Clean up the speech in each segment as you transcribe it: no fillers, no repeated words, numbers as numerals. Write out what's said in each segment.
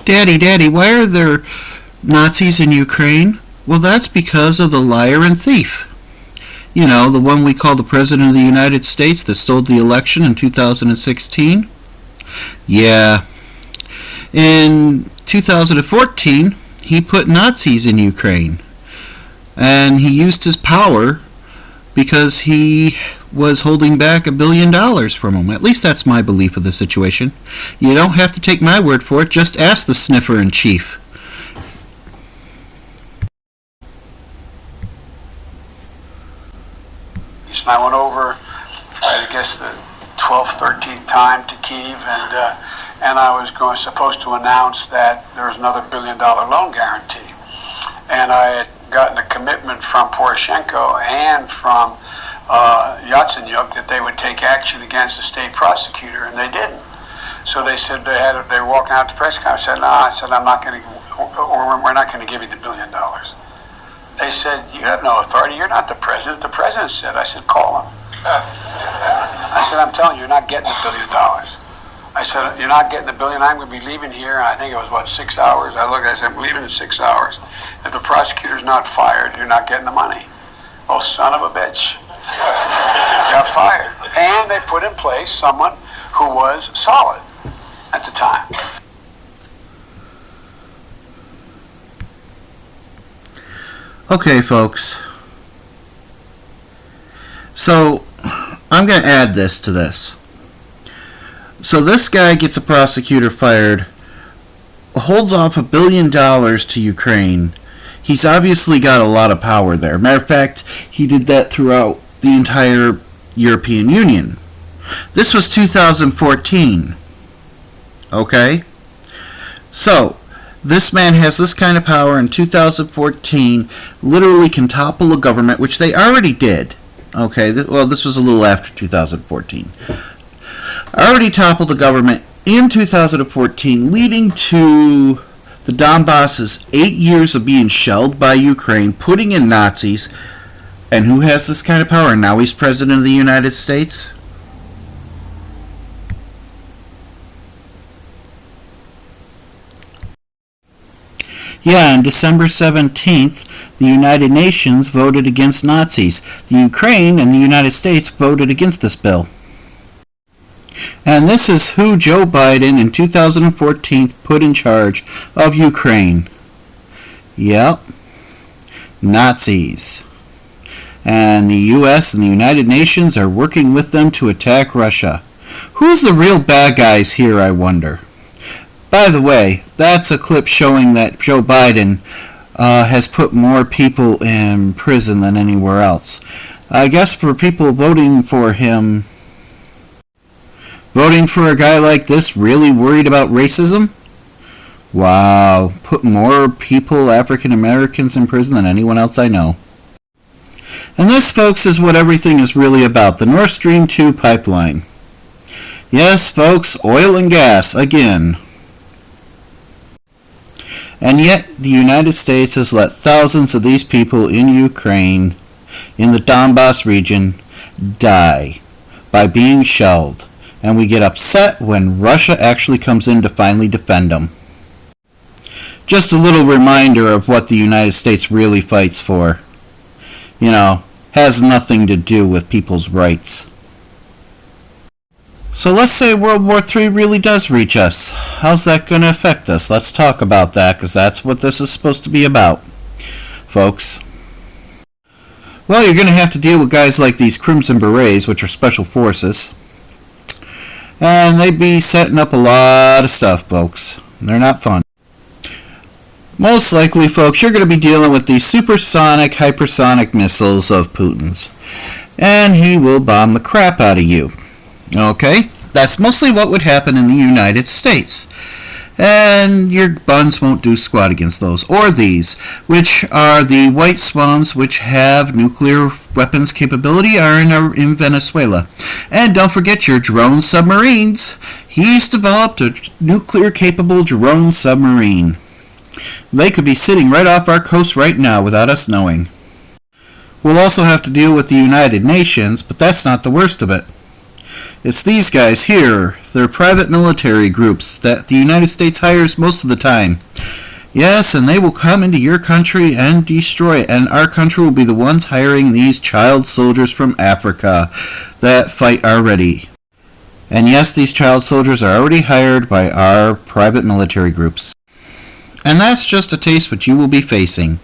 Daddy, why are there Nazis in Ukraine? Well, that's because of the liar and thief. You know, the one we call the President of the United States that stole the election in 2016? Yeah. In 2014, he put Nazis in Ukraine. And he used his power because he was holding back $1 billion from them. At least that's my belief of the situation. You don't have to take my word for it. Just ask the sniffer-in-chief. And I went over, I guess, the 12th, 13th time to Kyiv, and I was supposed to announce that there was another $1 billion loan guarantee. And I had gotten a commitment from Poroshenko and from Yatsenyuk that they would take action against the state prosecutor, and they didn't. So they said they were walking out to the press conference. I said, no, I'm not going to, or we're not going to give you the $1 billion. They said, you have no authority. You're not the president. The president said. I said, call him. I said, I'm telling you, you're not getting the $1 billion. I said, you're not getting the $1 billion. I'm going to be leaving here. I think it was, 6 hours? I looked at it, I said, I'm leaving in 6 hours. If the prosecutor's not fired, you're not getting the money. Oh, son of a bitch. Got fired. And they put in place someone who was solid at the time. Okay, folks. So, I'm going to add this to this. So this guy gets a prosecutor fired, holds off $1 billion to Ukraine. He's obviously got a lot of power there. Matter of fact, he did that throughout the entire European Union. This was 2014. Okay? So, this man has this kind of power in 2014, literally can topple a government, which they already did. Okay, well, this was a little after 2014. Already toppled the government in 2014, leading to the Donbass's 8 years of being shelled by Ukraine, putting in Nazis. And who has this kind of power? And now he's president of the United States? Yeah, on December 17th, the United Nations voted against Nazis. The Ukraine and the United States voted against this bill. And this is who Joe Biden in 2014 put in charge of Ukraine. Yep. Nazis. And the U.S. and the United Nations are working with them to attack Russia. Who's the real bad guys here, I wonder? By the way, that's a clip showing that Joe Biden has put more people in prison than anywhere else. I guess for people voting for him, voting for a guy like this, really worried about racism? Wow, put more people, African Americans, in prison than anyone else I know. And this, folks, is what everything is really about, the Nord Stream 2 pipeline. Yes, folks, oil and gas, again. And yet, the United States has let thousands of these people in Ukraine, in the Donbass region, die by being shelled. And we get upset when Russia actually comes in to finally defend them. Just a little reminder of what the United States really fights for. You know, has nothing to do with people's rights. So let's say World War III really does reach us. How's that going to affect us? Let's talk about that, because that's what this is supposed to be about, folks. Well, you're going to have to deal with guys like these Crimson Berets, which are special forces. And they'd be setting up a lot of stuff, folks. They're not fun. Most likely, folks, you're going to be dealing with these supersonic, hypersonic missiles of Putin's. And he will bomb the crap out of you. Okay? That's mostly what would happen in the United States. And your buns won't do squat against those. Or these, which are the white swans which have nuclear weapons capability, are in Venezuela. And don't forget your drone submarines. He's developed a nuclear-capable drone submarine. They could be sitting right off our coast right now without us knowing. We'll also have to deal with the United Nations, but that's not the worst of it. It's these guys here. They're private military groups that the United States hires most of the time. Yes, and they will come into your country and destroy it, and our country will be the ones hiring these child soldiers from Africa that fight already. And yes, these child soldiers are already hired by our private military groups. And that's just a taste what you will be facing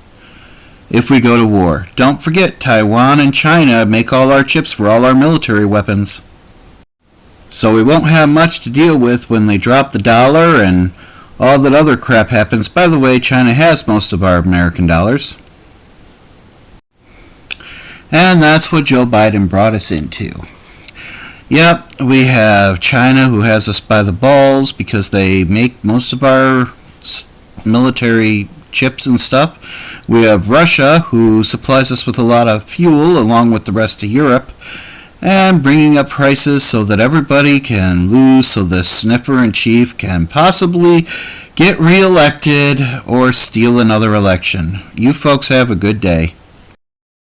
if we go to war. Don't forget, Taiwan and China make all our chips for all our military weapons. So we won't have much to deal with when they drop the dollar and all that other crap happens. By the way, China has most of our American dollars. And that's what Joe Biden brought us into. Yep, we have China who has us by the balls because they make most of our military chips and stuff. We have Russia who supplies us with a lot of fuel along with the rest of Europe and bringing up prices so that everybody can lose, so the sniffer-in-chief can possibly get reelected or steal another election. You folks have a good day.